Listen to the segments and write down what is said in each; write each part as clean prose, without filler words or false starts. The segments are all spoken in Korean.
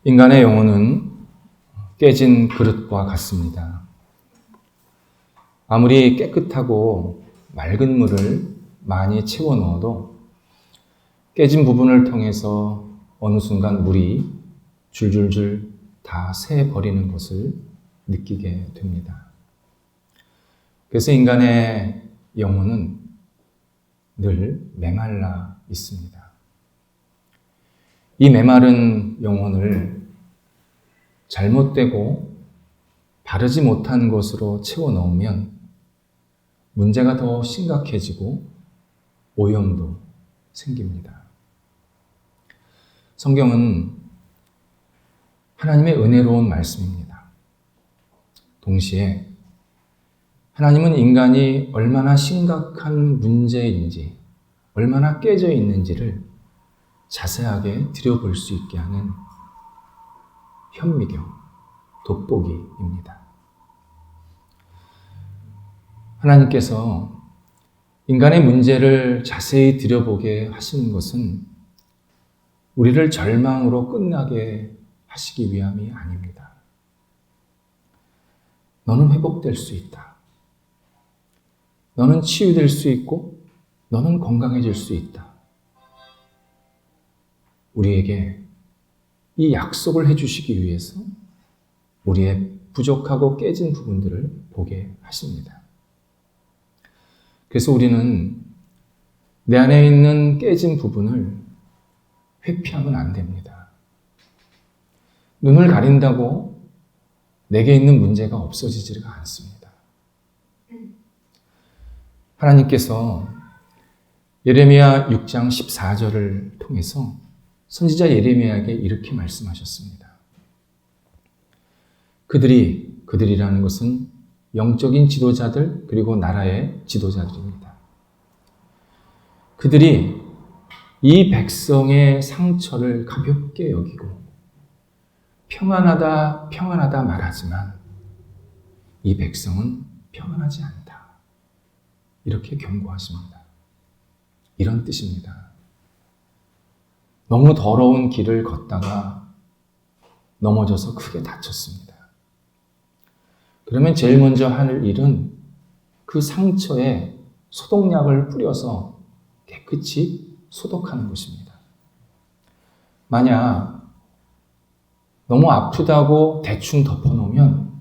인간의 영혼은 깨진 그릇과 같습니다. 아무리 깨끗하고 맑은 물을 많이 채워 넣어도 깨진 부분을 통해서 어느 순간 물이 줄줄줄 다 새버리는 것을 느끼게 됩니다. 그래서 인간의 영혼은 늘 메말라 있습니다. 이 메마른 영혼을 잘못되고 바르지 못한 것으로 채워 넣으면 문제가 더 심각해지고 오염도 생깁니다. 성경은 하나님의 은혜로운 말씀입니다. 동시에 하나님은 인간이 얼마나 심각한 문제인지, 얼마나 깨져 있는지를 자세하게 들여볼 수 있게 하는 현미경, 돋보기입니다. 하나님께서 인간의 문제를 자세히 들여보게 하시는 것은 우리를 절망으로 끝나게 하시기 위함이 아닙니다. 너는 회복될 수 있다. 너는 치유될 수 있고 너는 건강해질 수 있다. 우리에게 이 약속을 해주시기 위해서 우리의 부족하고 깨진 부분들을 보게 하십니다. 그래서 우리는 내 안에 있는 깨진 부분을 회피하면 안 됩니다. 눈을 가린다고 내게 있는 문제가 없어지지가 않습니다. 하나님께서 예레미야 6장 14절을 통해서 선지자 예레미야에게 이렇게 말씀하셨습니다. 그들이라는 것은 영적인 지도자들 그리고 나라의 지도자들입니다. 그들이 이 백성의 상처를 가볍게 여기고 평안하다 말하지만 이 백성은 평안하지 않다. 이렇게 경고하십니다. 이런 뜻입니다. 너무 더러운 길을 걷다가 넘어져서 크게 다쳤습니다. 그러면 제일 먼저 할 일은 그 상처에 소독약을 뿌려서 깨끗이 소독하는 것입니다. 만약 너무 아프다고 대충 덮어놓으면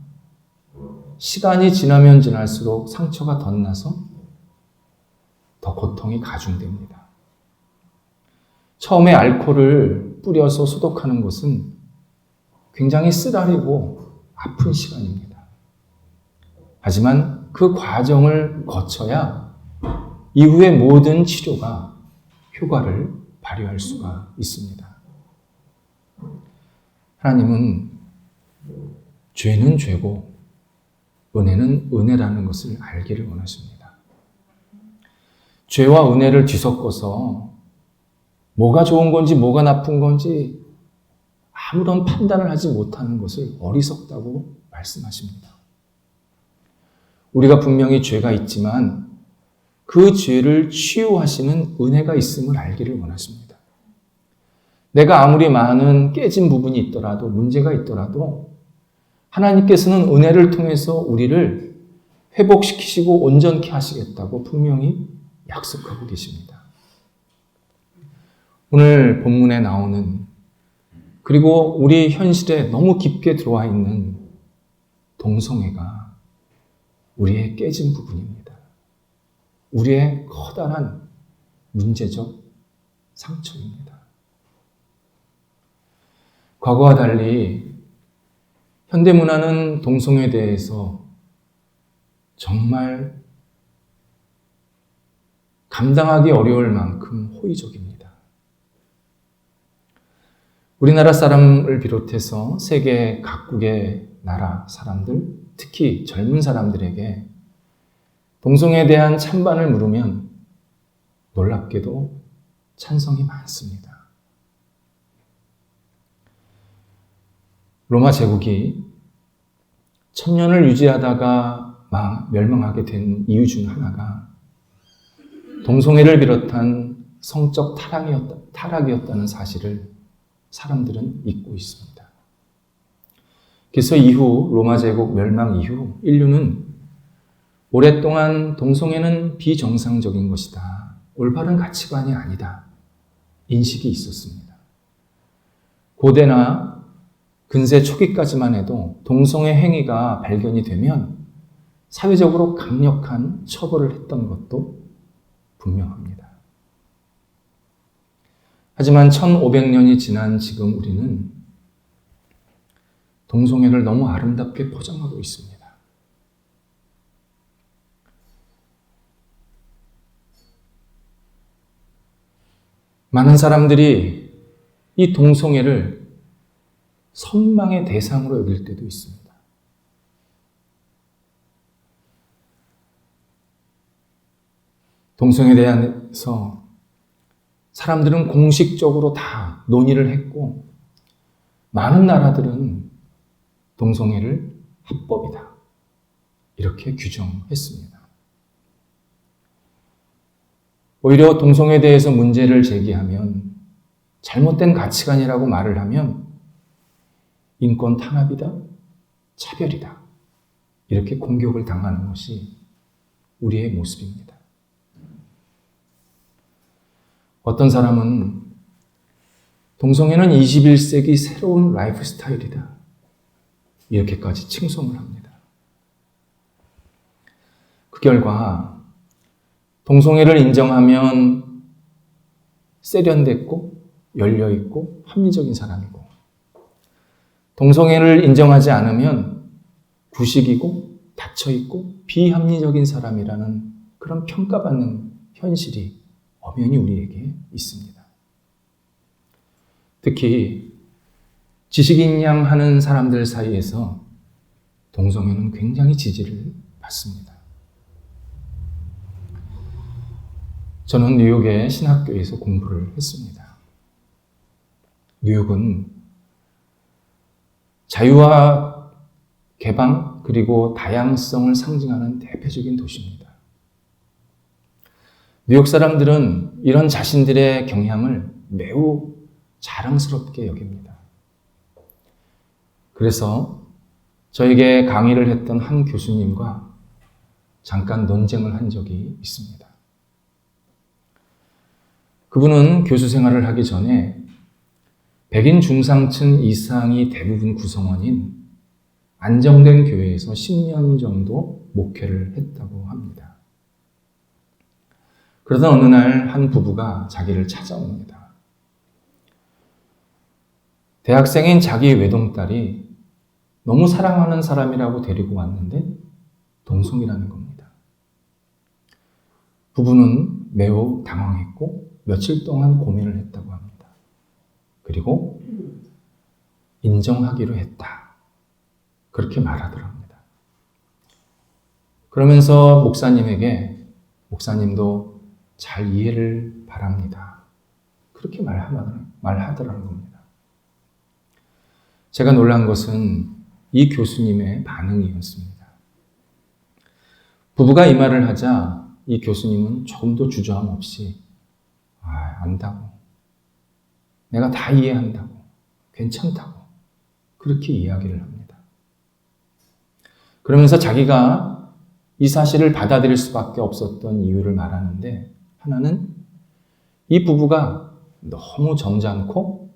시간이 지나면 지날수록 상처가 덧나서 더 고통이 가중됩니다. 처음에 알코올을 뿌려서 소독하는 것은 굉장히 쓰라리고 아픈 시간입니다. 하지만 그 과정을 거쳐야 이후의 모든 치료가 효과를 발휘할 수가 있습니다. 하나님은 죄는 죄고 은혜는 은혜라는 것을 알기를 원하십니다. 죄와 은혜를 뒤섞어서 뭐가 좋은 건지 뭐가 나쁜 건지 아무런 판단을 하지 못하는 것을 어리석다고 말씀하십니다. 우리가 분명히 죄가 있지만 그 죄를 치유하시는 은혜가 있음을 알기를 원하십니다. 내가 아무리 많은 깨진 부분이 있더라도 문제가 있더라도 하나님께서는 은혜를 통해서 우리를 회복시키시고 온전케 하시겠다고 분명히 약속하고 계십니다. 오늘 본문에 나오는 그리고 우리 현실에 너무 깊게 들어와 있는 동성애가 우리의 깨진 부분입니다. 우리의 커다란 문제적 상처입니다. 과거와 달리 현대문화는 동성애에 대해서 정말 감당하기 어려울 만큼 호의적입니다. 우리나라 사람을 비롯해서 세계 각국의 나라 사람들, 특히 젊은 사람들에게 동성애에 대한 찬반을 물으면 놀랍게도 찬성이 많습니다. 로마 제국이 천년을 유지하다가 멸망하게 된 이유 중 하나가 동성애를 비롯한 성적 타락이었다는 사실을 사람들은 잊고 있습니다. 그래서 이후 로마 제국 멸망 이후 인류는 오랫동안 동성애는 비정상적인 것이다. 올바른 가치관이 아니다. 인식이 있었습니다. 고대나 근세 초기까지만 해도 동성애 행위가 발견이 되면 사회적으로 강력한 처벌을 했던 것도 분명합니다. 하지만 1500년이 지난 지금 우리는 동성애를 너무 아름답게 포장하고 있습니다. 많은 사람들이 이 동성애를 선망의 대상으로 여길 때도 있습니다. 동성애에 대해서 사람들은 공식적으로 다 논의를 했고, 많은 나라들은 동성애를 합법이다. 이렇게 규정했습니다. 오히려 동성애에 대해서 문제를 제기하면, 잘못된 가치관이라고 말을 하면 인권 탄압이다, 차별이다. 이렇게 공격을 당하는 것이 우리의 모습입니다. 어떤 사람은 동성애는 21세기 새로운 라이프 스타일이다. 이렇게까지 칭송을 합니다. 그 결과 동성애를 인정하면 세련됐고 열려있고 합리적인 사람이고, 동성애를 인정하지 않으면 구식이고 닫혀있고 비합리적인 사람이라는 그런 평가받는 현실이 엄연히 우리에게 있습니다. 특히 지식인양 하는 사람들 사이에서 동성애는 굉장히 지지를 받습니다. 저는 뉴욕의 신학교에서 공부를 했습니다. 뉴욕은 자유와 개방 그리고 다양성을 상징하는 대표적인 도시입니다. 뉴욕 사람들은 이런 자신들의 경향을 매우 자랑스럽게 여깁니다. 그래서 저에게 강의를 했던 한 교수님과 잠깐 논쟁을 한 적이 있습니다. 그분은 교수 생활을 하기 전에 백인 중상층 이상이 대부분 구성원인 안정된 교회에서 10년 정도 목회를 했다고 합니다. 그러던 어느 날 한 부부가 자기를 찾아옵니다. 대학생인 자기 외동딸이 너무 사랑하는 사람이라고 데리고 왔는데 동성이라는 겁니다. 부부는 매우 당황했고 며칠 동안 고민을 했다고 합니다. 그리고 인정하기로 했다. 그렇게 말하더랍니다. 그러면서 목사님에게 목사님도 잘 이해를 바랍니다. 그렇게 말하더라는 겁니다. 제가 놀란 것은 이 교수님의 반응이었습니다. 부부가 이 말을 하자 이 교수님은 조금도 주저함 없이 안다고. 내가 다 이해한다고. 괜찮다고. 그렇게 이야기를 합니다. 그러면서 자기가 이 사실을 받아들일 수밖에 없었던 이유를 말하는데, 하나는 이 부부가 너무 점잖고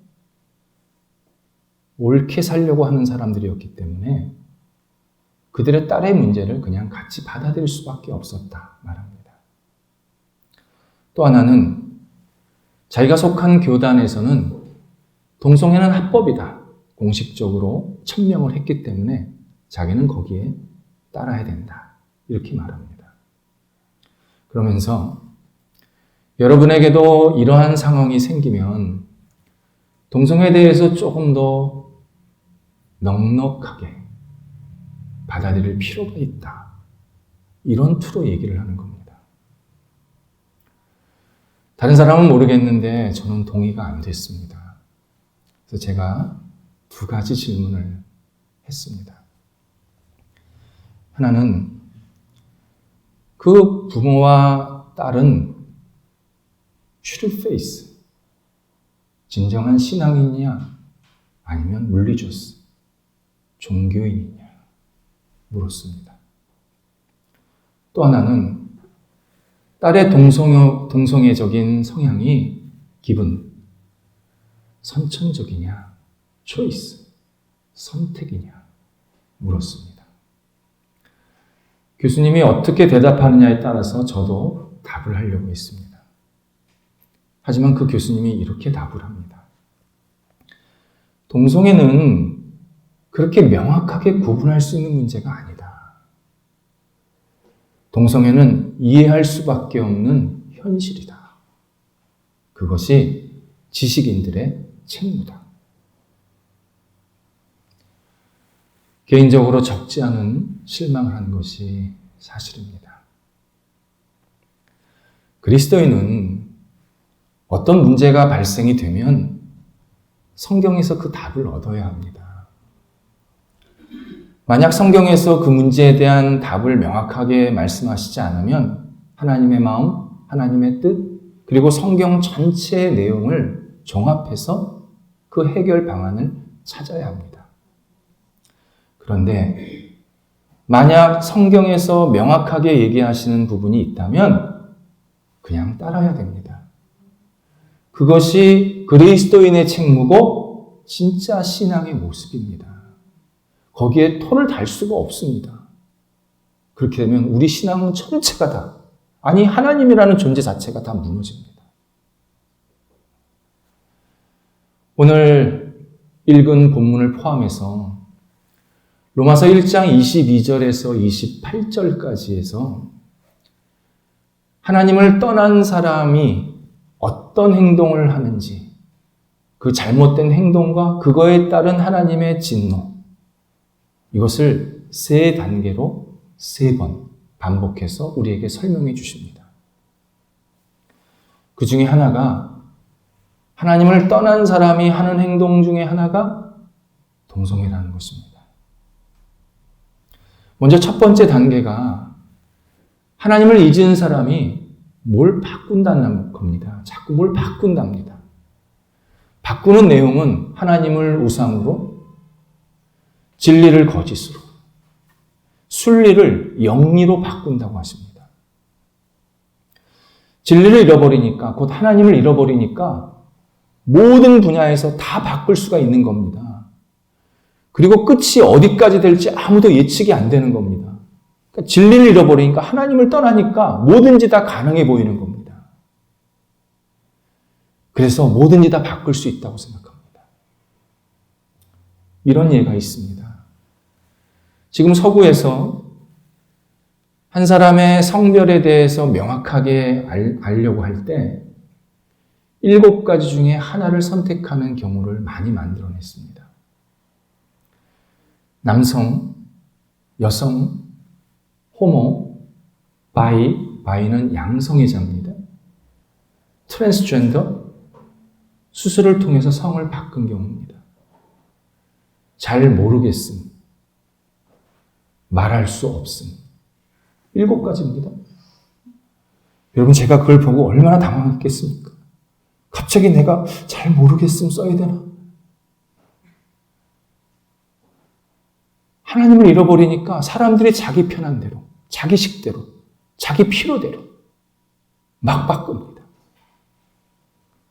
옳게 살려고 하는 사람들이었기 때문에 그들의 딸의 문제를 그냥 같이 받아들일 수밖에 없었다 말합니다. 또 하나는 자기가 속한 교단에서는 동성애는 합법이다. 공식적으로 천명을 했기 때문에 자기는 거기에 따라야 된다. 이렇게 말합니다. 그러면서 여러분에게도 이러한 상황이 생기면 동성애에 대해서 조금 더 넉넉하게 받아들일 필요가 있다. 이런 투로 얘기를 하는 겁니다. 다른 사람은 모르겠는데 저는 동의가 안 됐습니다. 그래서 제가 두 가지 질문을 했습니다. 하나는 그 부모와 딸은 true faith, 진정한 신앙이냐 아니면 religious, 종교인이냐 물었습니다. 또 하나는 딸의 동성애적인 성향이 기분, 선천적이냐, 초이스, 선택이냐 물었습니다. 교수님이 어떻게 대답하느냐에 따라서 저도 답을 하려고 했습니다. 하지만 그 교수님이 이렇게 답을 합니다. 동성애는 그렇게 명확하게 구분할 수 있는 문제가 아니다. 동성애는 이해할 수밖에 없는 현실이다. 그것이 지식인들의 책무다. 개인적으로 적지 않은 실망을 한 것이 사실입니다. 그리스도인은 어떤 문제가 발생이 되면 성경에서 그 답을 얻어야 합니다. 만약 성경에서 그 문제에 대한 답을 명확하게 말씀하시지 않으면 하나님의 마음, 하나님의 뜻, 그리고 성경 전체의 내용을 종합해서 그 해결 방안을 찾아야 합니다. 그런데 만약 성경에서 명확하게 얘기하시는 부분이 있다면 그냥 따라야 됩니다. 그것이 그리스도인의 책무고 진짜 신앙의 모습입니다. 거기에 토를 달 수가 없습니다. 그렇게 되면 우리 신앙은 전체가 다, 아니 하나님이라는 존재 자체가 다 무너집니다. 오늘 읽은 본문을 포함해서 로마서 1장 22절에서 28절까지에서 하나님을 떠난 사람이 어떤 행동을 하는지, 그 잘못된 행동과 그거에 따른 하나님의 진노, 이것을 세 단계로 3번 반복해서 우리에게 설명해 주십니다. 그 중에 하나가 하나님을 떠난 사람이 하는 행동 중에 하나가 동성애라는 것입니다. 먼저 첫 번째 단계가 하나님을 잊은 사람이 뭘 바꾼다는 겁니다. 자꾸 뭘 바꾼답니다. 바꾸는 내용은 하나님을 우상으로, 진리를 거짓으로, 순리를 영리로 바꾼다고 하십니다. 진리를 잃어버리니까, 곧 하나님을 잃어버리니까 모든 분야에서 다 바꿀 수가 있는 겁니다. 그리고 끝이 어디까지 될지 아무도 예측이 안 되는 겁니다. 그러니까 진리를 잃어버리니까, 하나님을 떠나니까 뭐든지 다 가능해 보이는 겁니다. 그래서 뭐든지 다 바꿀 수 있다고 생각합니다. 이런 예가 있습니다. 지금 서구에서 한 사람의 성별에 대해서 명확하게 알려고 할 때 7가지 중에 하나를 선택하는 경우를 많이 만들어냈습니다. 남성, 여성, 호모, 바이는 양성애자입니다. 트랜스젠더, 수술을 통해서 성을 바꾼 경우입니다. 잘 모르겠음, 말할 수 없음. 7가지입니다. 여러분, 제가 그걸 보고 얼마나 당황했겠습니까? 갑자기 내가 잘 모르겠음 써야 되나? 하나님을 잃어버리니까 사람들이 자기 편한 대로, 자기 식대로, 자기 필요대로 막 바꿉니다.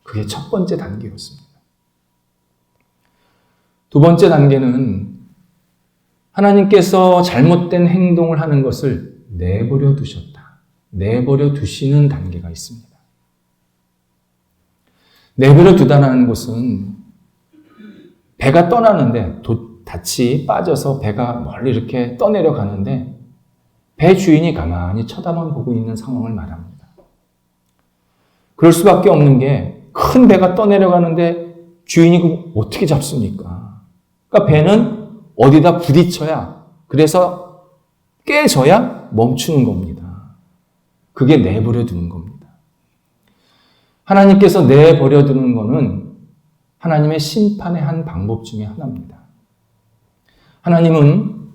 그게 첫 번째 단계였습니다. 두 번째 단계는 하나님께서 잘못된 행동을 하는 것을 내버려 두셨다. 내버려 두시는 단계가 있습니다. 내버려 두다라는 것은 배가 떠나는데 닻이 빠져서 배가 멀리 이렇게 떠내려 가는데 배 주인이 가만히 쳐다만 보고 있는 상황을 말합니다. 그럴 수밖에 없는 게 큰 배가 떠내려가는데 주인이 그걸 어떻게 잡습니까? 그러니까 배는 어디다 부딪혀야, 그래서 깨져야 멈추는 겁니다. 그게 내버려 두는 겁니다. 하나님께서 내버려 두는 것은 하나님의 심판의 한 방법 중에 하나입니다. 하나님은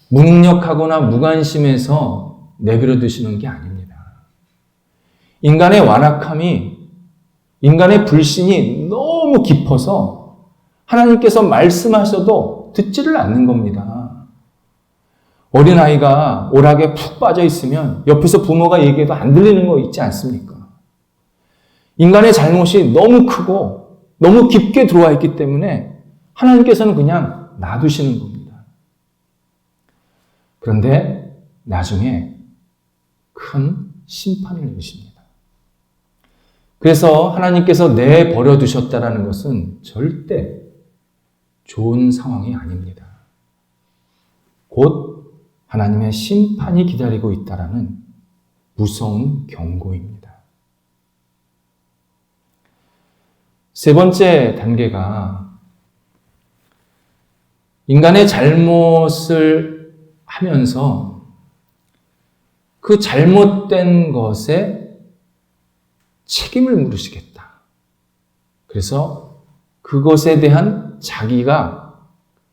무능력하거나 무관심해서 내버려 두시는 게 아닙니다. 인간의 완악함이, 인간의 불신이 너무 깊어서 하나님께서 말씀하셔도 듣지를 않는 겁니다. 어린아이가 오락에 푹 빠져 있으면 옆에서 부모가 얘기해도 안 들리는 거 있지 않습니까? 인간의 잘못이 너무 크고 너무 깊게 들어와 있기 때문에 하나님께서는 그냥 놔두시는 겁니다. 그런데 나중에 큰 심판을 내리십니다. 그래서 하나님께서 내버려 두셨다라는 것은 절대 좋은 상황이 아닙니다. 곧 하나님의 심판이 기다리고 있다라는 무서운 경고입니다. 세 번째 단계가 인간의 잘못을 하면서 그 잘못된 것에 책임을 물으시겠다. 그래서 그것에 대한 자기가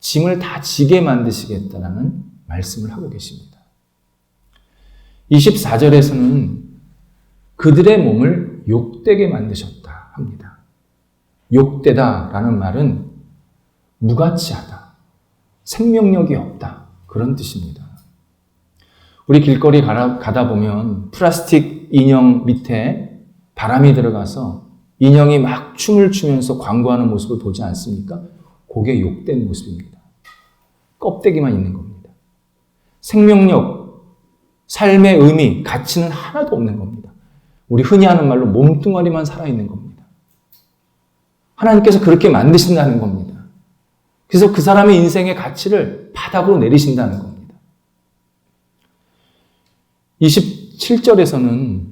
짐을 다 지게 만드시겠다라는 말씀을 하고 계십니다. 24절에서는 그들의 몸을 욕되게 만드셨다 합니다. 욕되다라는 말은 무가치하다, 생명력이 없다, 그런 뜻입니다. 우리 길거리 가다 보면 플라스틱 인형 밑에 바람이 들어가서 인형이 막 춤을 추면서 광고하는 모습을 보지 않습니까? 그게 욕된 모습입니다. 껍데기만 있는 겁니다. 생명력, 삶의 의미, 가치는 하나도 없는 겁니다. 우리 흔히 하는 말로 몸뚱아리만 살아있는 겁니다. 하나님께서 그렇게 만드신다는 겁니다. 그래서 그 사람의 인생의 가치를 바닥으로 내리신다는 겁니다. 27절에서는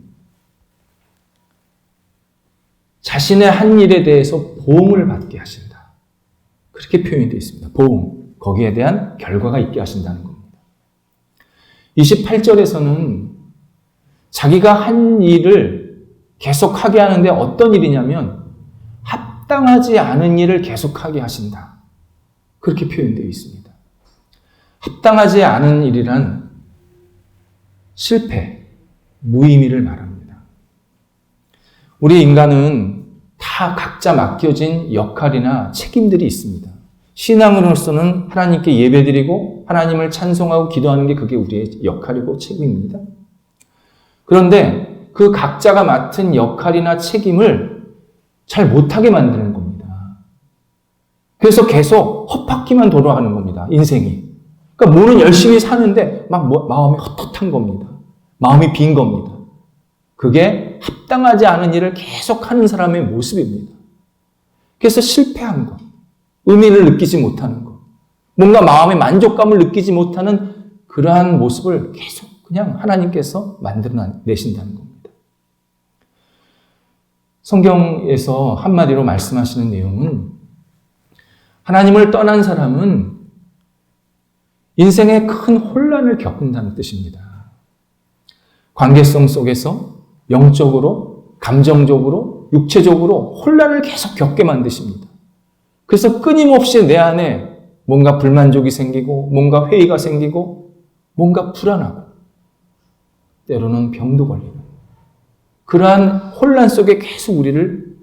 자신의 한 일에 대해서 보응을 받게 하신다. 그렇게 표현이 되어 있습니다. 보응. 거기에 대한 결과가 있게 하신다는 겁니다. 28절에서는 자기가 한 일을 계속하게 하는데 어떤 일이냐면 합당하지 않은 일을 계속하게 하신다. 그렇게 표현되어 있습니다. 합당하지 않은 일이란 실패, 무의미를 말합니다. 우리 인간은 다 각자 맡겨진 역할이나 책임들이 있습니다. 신앙으로서는 하나님께 예배드리고 하나님을 찬송하고 기도하는 게 그게 우리의 역할이고 책임입니다. 그런데 그 각자가 맡은 역할이나 책임을 잘 못하게 만드는 겁니다. 그래서 계속 헛바퀴만 돌아가는 겁니다. 인생이. 그러니까 뭐는 열심히 사는데 막 마음이 헛헛한 겁니다. 마음이 빈 겁니다. 그게 합당하지 않은 일을 계속하는 사람의 모습입니다. 그래서 실패한 것, 의미를 느끼지 못하는 것, 뭔가 마음의 만족감을 느끼지 못하는 그러한 모습을 계속 그냥 하나님께서 만들어내신다는 겁니다. 성경에서 한마디로 말씀하시는 내용은 하나님을 떠난 사람은 인생에 큰 혼란을 겪는다는 뜻입니다. 관계성 속에서 영적으로, 감정적으로, 육체적으로 혼란을 계속 겪게 만드십니다. 그래서 끊임없이 내 안에 뭔가 불만족이 생기고, 뭔가 회의가 생기고, 뭔가 불안하고, 때로는 병도 걸리고, 그러한 혼란 속에 계속 우리를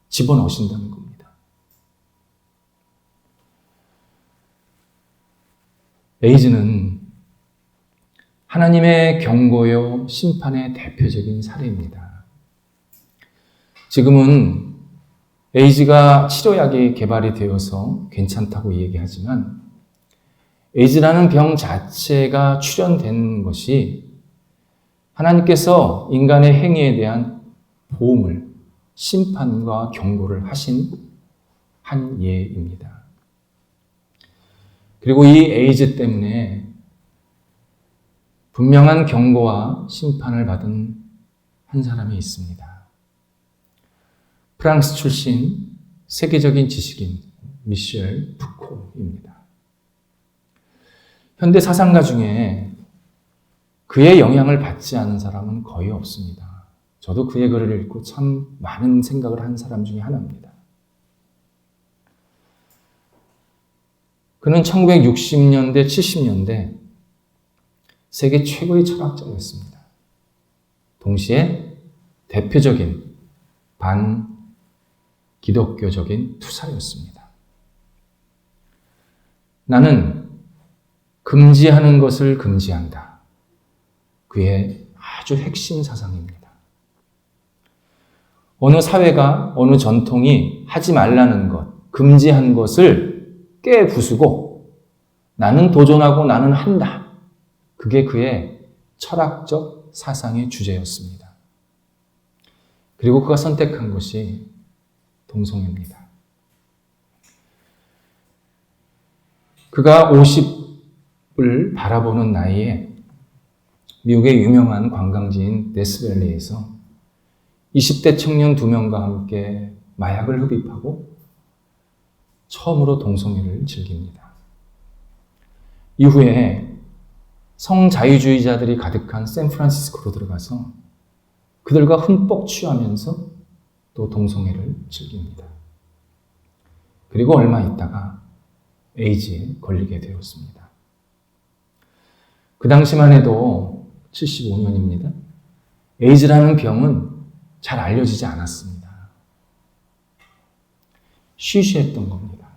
집어넣으신다는 겁니다. 에이즈는 하나님의 경고요, 심판의 대표적인 사례입니다. 지금은 에이즈가 치료약이 개발이 되어서 괜찮다고 얘기하지만 에이즈라는 병 자체가 출현된 것이 하나님께서 인간의 행위에 대한 보응을, 심판과 경고를 하신 한 예입니다. 그리고 이 에이즈 때문에 분명한 경고와 심판을 받은 한 사람이 있습니다. 프랑스 출신 세계적인 지식인 미셸 푸코입니다. 현대 사상가 중에 그의 영향을 받지 않은 사람은 거의 없습니다. 저도 그의 글을 읽고 참 많은 생각을 한 사람 중에 하나입니다. 그는 1960년대, 70년대 세계 최고의 철학자였습니다. 동시에 대표적인 반기독교적인 투사였습니다. 나는 금지하는 것을 금지한다. 그의 아주 핵심 사상입니다. 어느 사회가, 어느 전통이 하지 말라는 것, 금지한 것을 깨부수고 나는 도전하고 나는 한다. 그게 그의 철학적 사상의 주제였습니다. 그리고 그가 선택한 것이 동성애입니다. 그가 50을 바라보는 나이에 미국의 유명한 관광지인 데스밸리에서 20대 청년 2명과 함께 마약을 흡입하고 처음으로 동성애를 즐깁니다. 이후에 성자유주의자들이 가득한 샌프란시스코로 들어가서 그들과 흠뻑 취하면서 또 동성애를 즐깁니다. 그리고 얼마 있다가 에이즈에 걸리게 되었습니다. 그 당시만 해도 75년입니다. 에이즈라는 병은 잘 알려지지 않았습니다. 쉬쉬했던 겁니다.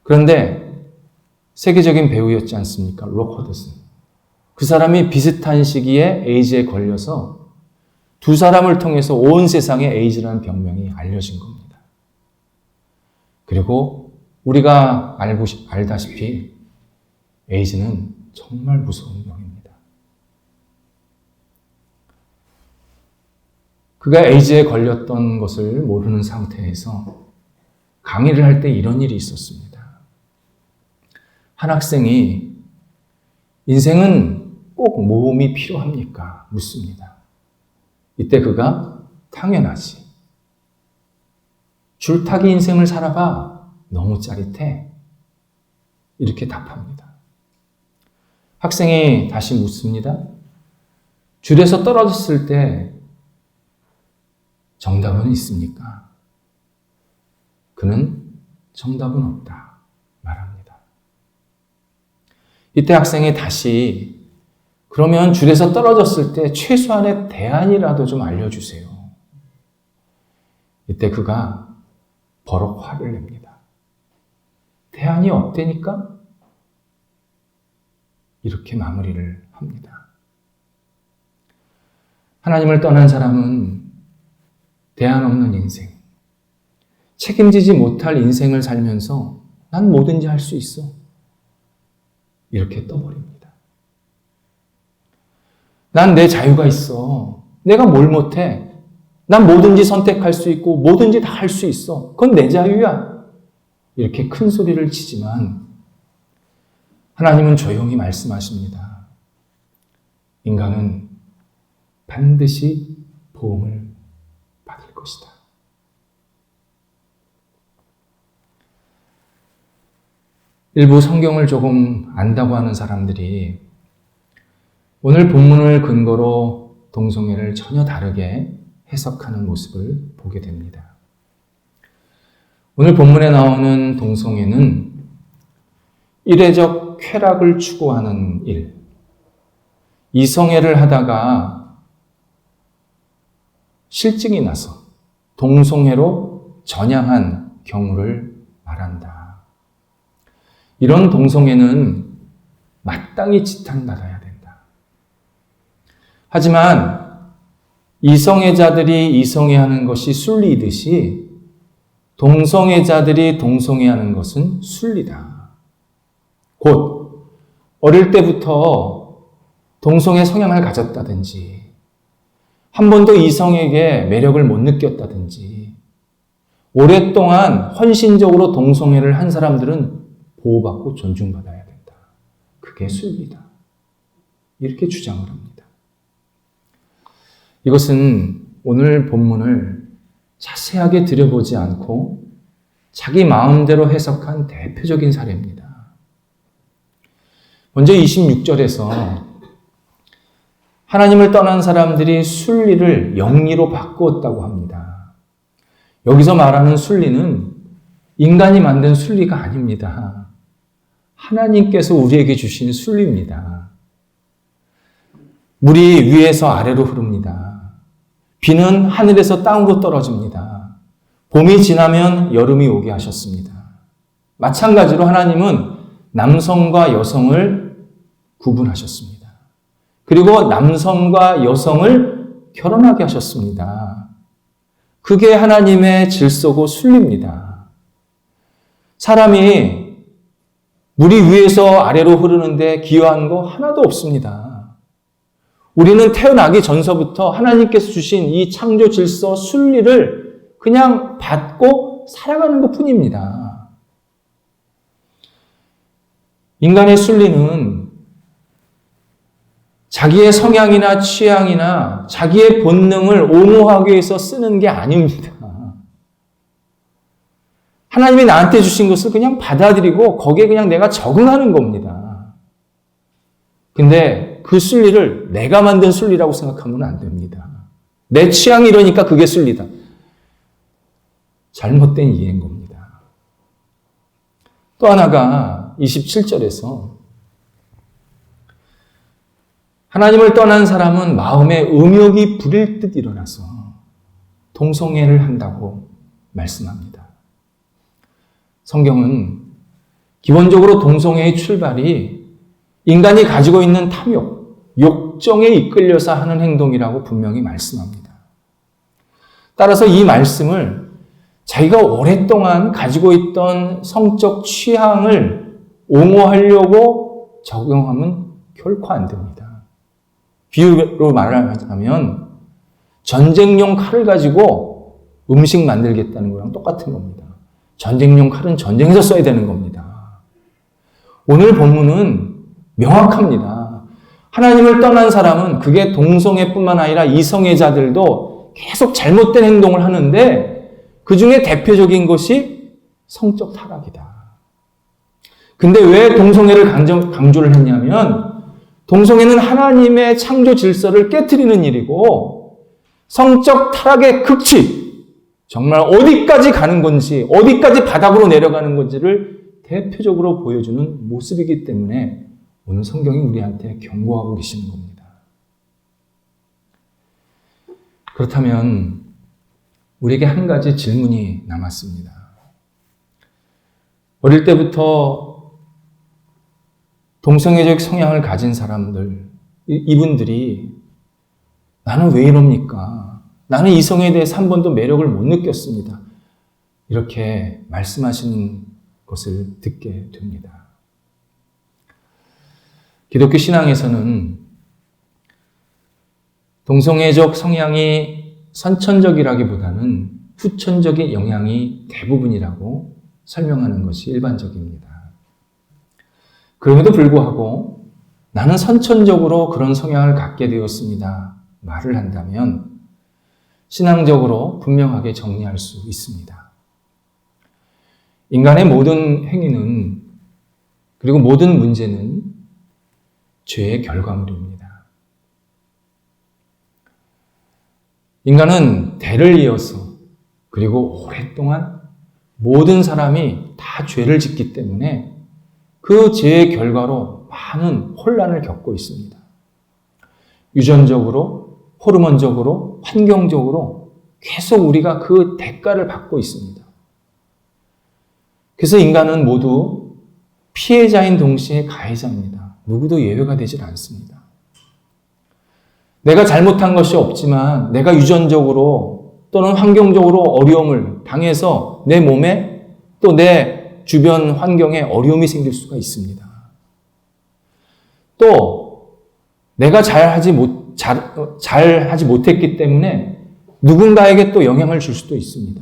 그런데 세계적인 배우였지 않습니까? 록 허드슨. 그 사람이 비슷한 시기에 에이즈에 걸려서 두 사람을 통해서 온 세상에 에이즈라는 병명이 알려진 겁니다. 그리고 우리가 알다시피 에이즈는 정말 무서운 병입니다. 그가 에이즈에 걸렸던 것을 모르는 상태에서 강의를 할 때 이런 일이 있었습니다. 한 학생이 인생은 꼭 모험이 필요합니까? 묻습니다. 이때 그가 당연하지. 줄타기 인생을 살아봐. 너무 짜릿해. 이렇게 답합니다. 학생이 다시 묻습니다. 줄에서 떨어졌을 때 정답은 있습니까? 그는 정답은 없다 말합니다. 이때 학생이 다시 그러면 줄에서 떨어졌을 때 최소한의 대안이라도 좀 알려주세요. 이때 그가 버럭 화를 냅니다. 대안이 없다니까? 이렇게 마무리를 합니다. 하나님을 떠난 사람은 대안 없는 인생, 책임지지 못할 인생을 살면서 난 뭐든지 할 수 있어. 이렇게 떠버립니다. 난 내 자유가 있어. 내가 뭘 못해. 난 뭐든지 선택할 수 있고 뭐든지 다 할 수 있어. 그건 내 자유야. 이렇게 큰 소리를 치지만 하나님은 조용히 말씀하십니다. 인간은 반드시 보응을 받을 것이다. 일부 성경을 조금 안다고 하는 사람들이 오늘 본문을 근거로 동성애를 전혀 다르게 해석하는 모습을 보게 됩니다. 오늘 본문에 나오는 동성애는 이례적 쾌락을 추구하는 일, 이성애를 하다가 실증이 나서 동성애로 전향한 경우를 말한다. 이런 동성애는 마땅히 지탄받아야 된다. 하지만 이성애자들이 이성애하는 것이 순리이듯이 동성애자들이 동성애하는 것은 순리다. 곧 어릴 때부터 동성애 성향을 가졌다든지 한 번도 이성에게 매력을 못 느꼈다든지 오랫동안 헌신적으로 동성애를 한 사람들은 보호받고 존중받아야 된다. 그게 순리다. 이렇게 주장을 합니다. 이것은 오늘 본문을 자세하게 들여보지 않고 자기 마음대로 해석한 대표적인 사례입니다. 먼저 26절에서 하나님을 떠난 사람들이 순리를 영리로 바꾸었다고 합니다. 여기서 말하는 순리는 인간이 만든 순리가 아닙니다. 하나님께서 우리에게 주신 순리입니다. 물이 위에서 아래로 흐릅니다. 비는 하늘에서 땅으로 떨어집니다. 봄이 지나면 여름이 오게 하셨습니다. 마찬가지로 하나님은 남성과 여성을 구분하셨습니다. 그리고 남성과 여성을 결혼하게 하셨습니다. 그게 하나님의 질서고 순리입니다. 사람이 물이 위에서 아래로 흐르는데 기여한 거 하나도 없습니다. 우리는 태어나기 전서부터 하나님께서 주신 이 창조 질서 순리를 그냥 받고 살아가는 것 뿐입니다. 인간의 순리는 자기의 성향이나 취향이나 자기의 본능을 옹호하기 위해서 쓰는 게 아닙니다. 하나님이 나한테 주신 것을 그냥 받아들이고 거기에 그냥 내가 적응하는 겁니다. 근데 그 순리를 내가 만든 순리라고 생각하면 안 됩니다. 내 취향이 이러니까 그게 순리다. 잘못된 이해인 겁니다. 또 하나가 27절에서 하나님을 떠난 사람은 마음에 음욕이 부릴 듯 일어나서 동성애를 한다고 말씀합니다. 성경은 기본적으로 동성애의 출발이 인간이 가지고 있는 탐욕, 욕정에 이끌려서 하는 행동이라고 분명히 말씀합니다. 따라서 이 말씀을 자기가 오랫동안 가지고 있던 성적 취향을 옹호하려고 적용하면 결코 안 됩니다. 비유로 말하자면 전쟁용 칼을 가지고 음식 만들겠다는 거랑 똑같은 겁니다. 전쟁용 칼은 전쟁에서 써야 되는 겁니다. 오늘 본문은 명확합니다. 하나님을 떠난 사람은 그게 동성애뿐만 아니라 이성애자들도 계속 잘못된 행동을 하는데 그 중에 대표적인 것이 성적 타락이다. 근데 왜 동성애를 강조를 했냐면 동성애는 하나님의 창조 질서를 깨트리는 일이고 성적 타락의 극치, 정말 어디까지 가는 건지, 어디까지 바닥으로 내려가는 건지를 대표적으로 보여주는 모습이기 때문에 오늘 성경이 우리한테 경고하고 계시는 겁니다. 그렇다면 우리에게 한 가지 질문이 남았습니다. 어릴 때부터 동성애적 성향을 가진 사람들, 이분들이 나는 왜 이럽니까? 나는 이성에 대해서 한 번도 매력을 못 느꼈습니다. 이렇게 말씀하시는 것을 듣게 됩니다. 기독교 신앙에서는 동성애적 성향이 선천적이라기보다는 후천적인 영향이 대부분이라고 설명하는 것이 일반적입니다. 그럼에도 불구하고 나는 선천적으로 그런 성향을 갖게 되었습니다. 말을 한다면 신앙적으로 분명하게 정리할 수 있습니다. 인간의 모든 행위는 그리고 모든 문제는 죄의 결과물입니다. 인간은 대를 이어서 그리고 오랫동안 모든 사람이 다 죄를 짓기 때문에 그 죄의 결과로 많은 혼란을 겪고 있습니다. 유전적으로, 호르몬적으로, 환경적으로 계속 우리가 그 대가를 받고 있습니다. 그래서 인간은 모두 피해자인 동시에 가해자입니다. 누구도 예외가 되질 않습니다. 내가 잘못한 것이 없지만 내가 유전적으로 또는 환경적으로 어려움을 당해서 내 몸에 또 내 주변 환경에 어려움이 생길 수가 있습니다. 또 내가 잘하지 못했기 때문에 누군가에게 또 영향을 줄 수도 있습니다.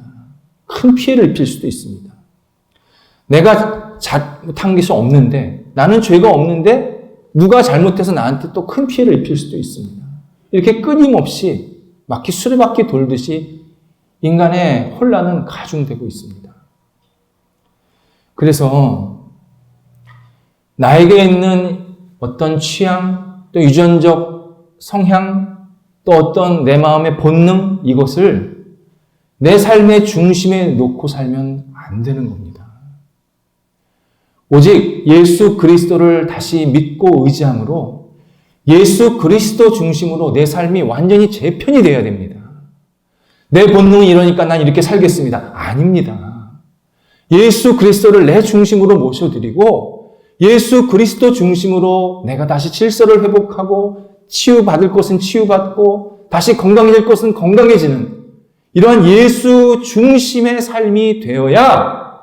큰 피해를 입힐 수도 있습니다. 내가 잘못한 것이 없는데, 나는 죄가 없는데 누가 잘못해서 나한테 또 큰 피해를 입힐 수도 있습니다. 이렇게 끊임없이 마치 수레바퀴 돌듯이 인간의 혼란은 가중되고 있습니다. 그래서 나에게 있는 어떤 취향, 또 유전적 성향, 또 어떤 내 마음의 본능, 이것을 내 삶의 중심에 놓고 살면 안 되는 겁니다. 오직 예수 그리스도를 다시 믿고 의지함으로 예수 그리스도 중심으로 내 삶이 완전히 재편이 되어야 됩니다. 내 본능이 이러니까 난 이렇게 살겠습니다. 아닙니다. 예수 그리스도를 내 중심으로 모셔드리고 예수 그리스도 중심으로 내가 다시 질서를 회복하고 치유받을 것은 치유받고 다시 건강해질 것은 건강해지는 이러한 예수 중심의 삶이 되어야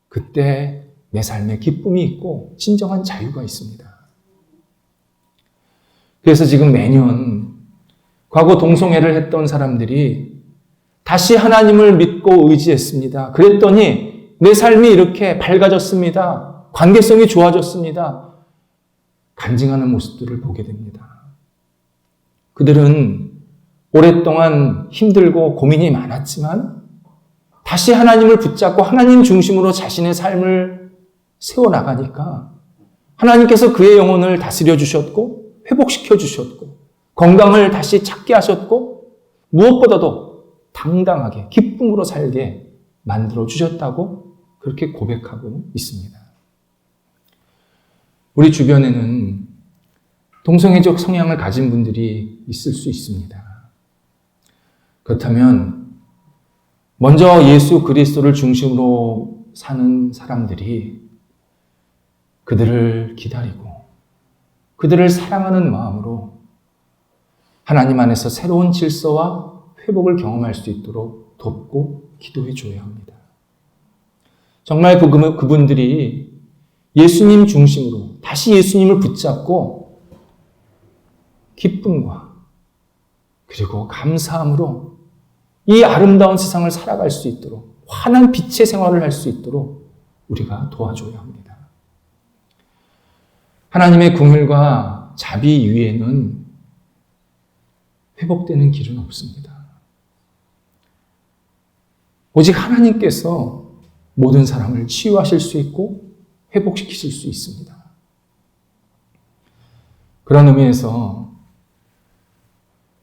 그때 내 삶에 기쁨이 있고 진정한 자유가 있습니다. 그래서 지금 매년 과거 동성애를 했던 사람들이 다시 하나님을 믿고 의지했습니다. 그랬더니 내 삶이 이렇게 밝아졌습니다. 관계성이 좋아졌습니다. 간증하는 모습들을 보게 됩니다. 그들은 오랫동안 힘들고 고민이 많았지만 다시 하나님을 붙잡고 하나님 중심으로 자신의 삶을 세워나가니까 하나님께서 그의 영혼을 다스려 주셨고 회복시켜 주셨고 건강을 다시 찾게 하셨고 무엇보다도 당당하게 기쁨으로 살게 만들어 주셨다고 그렇게 고백하고 있습니다. 우리 주변에는 동성애적 성향을 가진 분들이 있을 수 있습니다. 그렇다면 먼저 예수 그리스도를 중심으로 사는 사람들이 그들을 기다리고 그들을 사랑하는 마음으로 하나님 안에서 새로운 질서와 회복을 경험할 수 있도록 돕고 기도해 줘야 합니다. 정말 그분들이 예수님 중심으로 다시 예수님을 붙잡고 기쁨과 그리고 감사함으로 이 아름다운 세상을 살아갈 수 있도록 환한 빛의 생활을 할 수 있도록 우리가 도와줘야 합니다. 하나님의 긍휼과 자비 위에는 회복되는 길은 없습니다. 오직 하나님께서 모든 사람을 치유하실 수 있고 회복시키실 수 있습니다. 그런 의미에서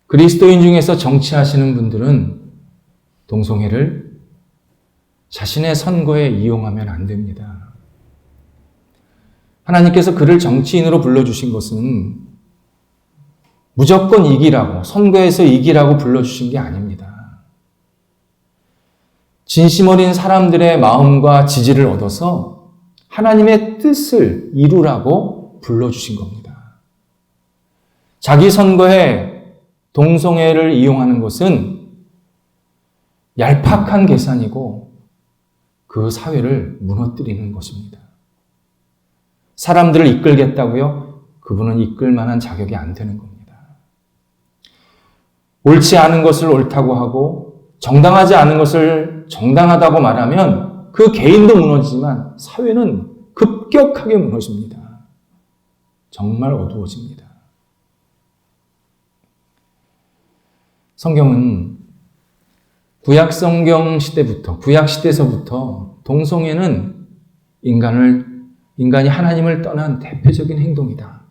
그리스도인 중에서 정치하시는 분들은 동성애를 자신의 선거에 이용하면 안 됩니다. 하나님께서 그를 정치인으로 불러주신 것은 무조건 이기라고, 선거에서 이기라고 불러주신 게 아닙니다. 진심 어린 사람들의 마음과 지지를 얻어서 하나님의 뜻을 이루라고 불러주신 겁니다. 자기 선거에 동성애를 이용하는 것은 얄팍한 계산이고 그 사회를 무너뜨리는 것입니다. 사람들을 이끌겠다고요? 그분은 이끌 만한 자격이 안 되는 겁니다. 옳지 않은 것을 옳다고 하고 정당하지 않은 것을 정당하다고 말하면 그 개인도 무너지지만 사회는 급격하게 무너집니다. 정말 어두워집니다. 성경은 구약 성경 시대부터, 구약 시대에서부터 동성애는 인간이 하나님을 떠난 대표적인 행동이다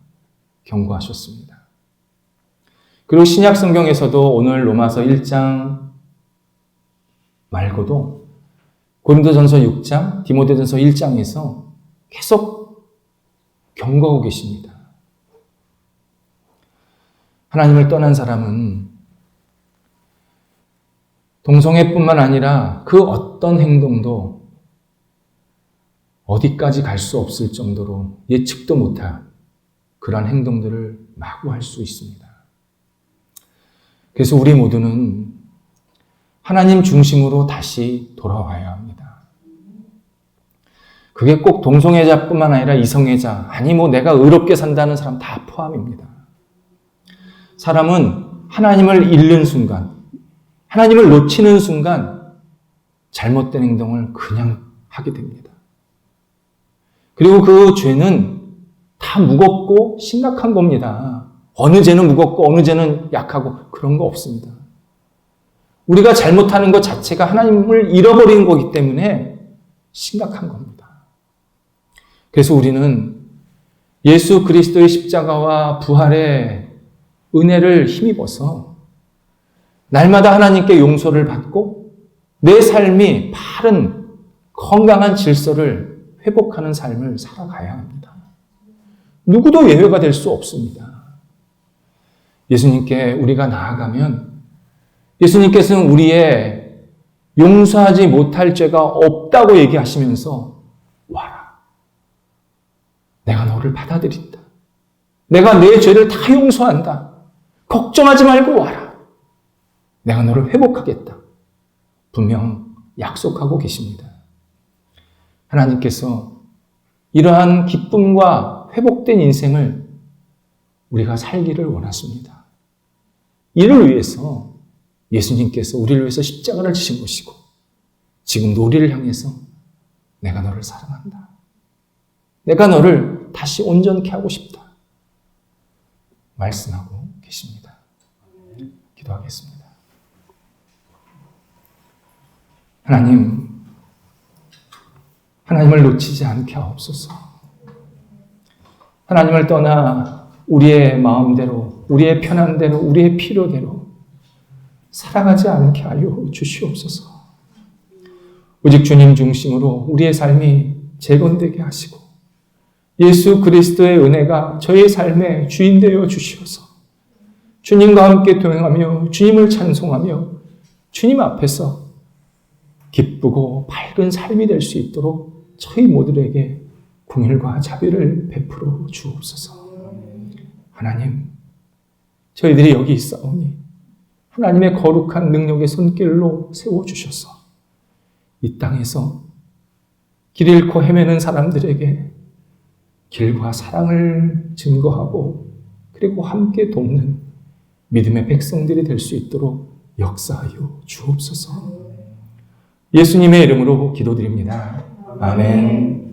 경고하셨습니다. 그리고 신약 성경에서도 오늘 로마서 1장 말고도 고린도전서 6장, 디모데전서 1장에서 계속 경고하고 계십니다. 하나님을 떠난 사람은 동성애뿐만 아니라 그 어떤 행동도 어디까지 갈 수 없을 정도로 예측도 못할 그러한 행동들을 마구 할 수 있습니다. 그래서 우리 모두는 하나님 중심으로 다시 돌아와야 합니다. 그게 꼭 동성애자뿐만 아니라 이성애자, 아니 내가 의롭게 산다는 사람 다 포함입니다. 사람은 하나님을 잃는 순간, 하나님을 놓치는 순간 잘못된 행동을 그냥 하게 됩니다. 그리고 그 죄는 다 무겁고 심각한 겁니다. 어느 죄는 무겁고 어느 죄는 약하고 그런 거 없습니다. 우리가 잘못하는 것 자체가 하나님을 잃어버리는 거기 때문에 심각한 겁니다. 그래서 우리는 예수 그리스도의 십자가와 부활의 은혜를 힘입어서 날마다 하나님께 용서를 받고 내 삶이 바른 건강한 질서를 회복하는 삶을 살아가야 합니다. 누구도 예외가 될 수 없습니다. 예수님께 우리가 나아가면 예수님께서는 우리의 용서하지 못할 죄가 없다고 얘기하시면서 와라. 내가 너를 받아들인다. 내가 내 죄를 다 용서한다. 걱정하지 말고 와라. 내가 너를 회복하겠다. 분명 약속하고 계십니다. 하나님께서 이러한 기쁨과 회복된 인생을 우리가 살기를 원하십니다. 이를 위해서 예수님께서 우리를 위해서 십자가를 지신 것이고 지금도 우리를 향해서 내가 너를 사랑한다. 내가 너를 다시 온전케 하고 싶다. 말씀하고 계십니다. 기도하겠습니다. 하나님을 놓치지 않게 하옵소서. 하나님을 떠나 우리의 마음대로, 우리의 편한대로, 우리의 필요대로 살아가지 않게 하여 주시옵소서. 오직 주님 중심으로 우리의 삶이 재건되게 하시고 예수 그리스도의 은혜가 저의 삶의 주인 되어 주시어서 주님과 함께 동행하며 주님을 찬송하며 주님 앞에서 기쁘고 밝은 삶이 될 수 있도록 저희 모두에게 긍휼과 자비를 베풀어 주옵소서. 하나님, 저희들이 여기 있사오니 하나님의 거룩한 능력의 손길로 세워주셔서 이 땅에서 길 잃고 헤매는 사람들에게 길과 사랑을 증거하고 그리고 함께 돕는 믿음의 백성들이 될 수 있도록 역사하여 주옵소서. 예수님의 이름으로 기도드립니다. 아멘.